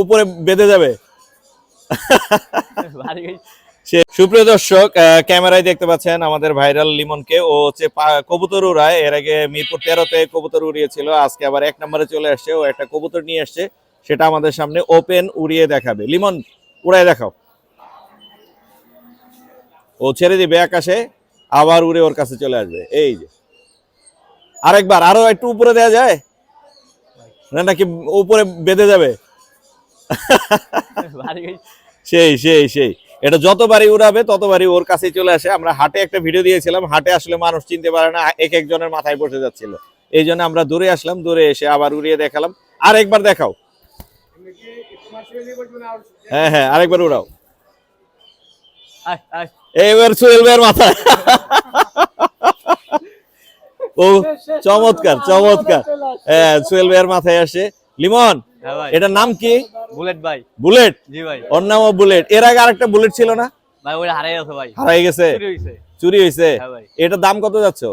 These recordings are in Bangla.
উপরে বেঁধে যাবে। সুপ্রিয় দর্শক, ক্যামেরায় দেখতে পাচ্ছেন আমাদের ভাইরাল লিমনকে। ও হচ্ছে কবুতর উড়ায়। এর আগে মিরপুর 13-তে কবুতর উড়িয়েছিল, আজকে আবার 1 নম্বরে চলে আসছে। ও একটা কবুতর নিয়ে আসছে, সেটা আমাদের সামনে ওপেন উড়িয়ে দেখাবে। লিমন, উড়ায় দেখাও। ও ছেড়ে দিবে আকাশে, আবার উড়ে ওর কাছে চলে আসবে। এই যে আরেকবার, আরো একটু উপরে দেয়া যায় নাকি উপরে বেঁধে যাবে? সেই সেই সেই এটা যতবারই উড়াবে ততবারই ওর কাছে চলে আসে। আমরা হাটে একটা ভিডিও দিয়েছিলাম, হাটে আসলে মানুষ চিনতে পারে না, এক একজনের মাথায় বসে যাচ্ছিল। এই জন্য আমরা দূরে আসলাম, দূরে এসে আবার উড়িয়ে দেখালাম। আর একবার দেখাও। হ্যাঁ হ্যাঁ, আরেকবার উড়াও। এইবার সোহেল ভাইয়ের মাথায়। ও চমৎকার চমৎকার। হ্যাঁ, সোহেল ভাইয়ের মাথায় আসে। লিমন, এটার নাম কি? বুলেট ভাই। বুলেট? জি ভাই। ওর নামও বুলেট। এর আগে আরেকটা বুলেট ছিল না ভাই? ওটা হারাই গেছে ভাই। হারাই গেছে? চুরি হয়েছে? হ্যাঁ ভাই। এটার দাম কত যাচ্ছে?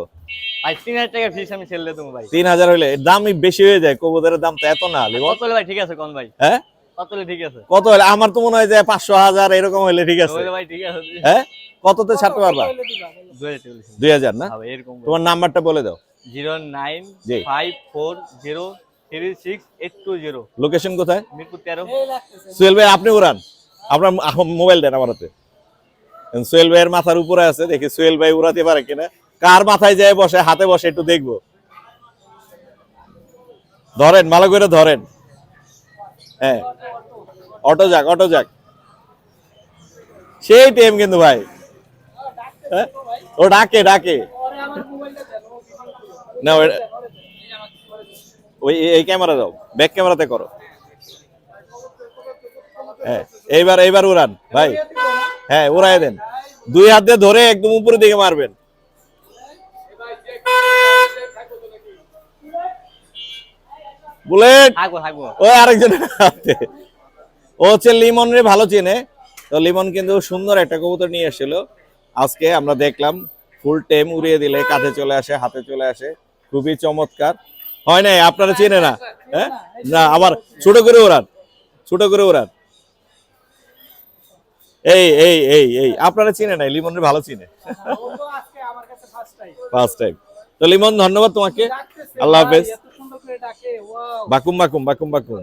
ভাই 3000 টাকা ফিস আমি ছেড়ে দেবো ভাই। 3000 হইলে দামই বেশি হয়ে যায়। কবুতরের দাম তো এত না লিমন। কত হলে ভাই ঠিক আছে কোন ভাই? হ্যাঁ, কত হলে ঠিক আছে? কত হলে? আমার তো মনে হয় যে 500 1000 এরকম হইলে ঠিক আছে। ভাই ঠিক আছে। হ্যাঁ, কততে ছাড়তে পারবা? 2000 না? হ্যাঁ ভাই, এরকম। তোমার নাম্বারটা বলে দাও। 095403680। লোকেশন কোথায়? মিরপুর 13। সোহেল ভাই, আপনি উড়ান। আপনার মোবাইল দেন আমার হাতে। সোহেল ভাইয়ের মাথার উপরে আছে, দেখি সোহেল ভাই উড়াতে পারে কিনা। কার মাথায় যায় বসে, হাতে বসে, একটু দেখবো। ধরেন, ভালো করে ধরেন। হ্যাঁ, অটো যাক, অটো যাক। সেই টাইম কিন্তু ভাই। হ্যাঁ, ও ডাকে ডাকে না। ওই এই ক্যামেরা দাও, ব্যাক ক্যামেরাতে করো। হ্যাঁ, এইবার এইবার উড়ান ভাই। হ্যাঁ, উড়াই দেন। 2 হাত দিয়ে ধরে একদম উপরের দিকে মারবেন। বুলেট ওই আরেকজন। ও হচ্ছে লিমন রে ভালো চেনে। তো লিমন কিন্তু সুন্দর একটা কবুতর নিয়ে এসেছিল। আজকে আমরা দেখলাম ফুল টাইম উড়িয়ে দিলে কাঁধে চলে আসে, হাতে চলে আসে। খুবই চমৎকার। হয় নাই? আপনারা চেনে না? হ্যাঁ, না, আবার ছোট করে উড়ান, ছোট করে উড়ান। এই এই এই এই আপনারা চিনে নাই, লিমন রে ভালো চিনে। First time. তো লিমন, ধন্যবাদ তোমাকে। আল্লাহ হাফেজ। বাকুম বাকুম বাকুম বাকুম।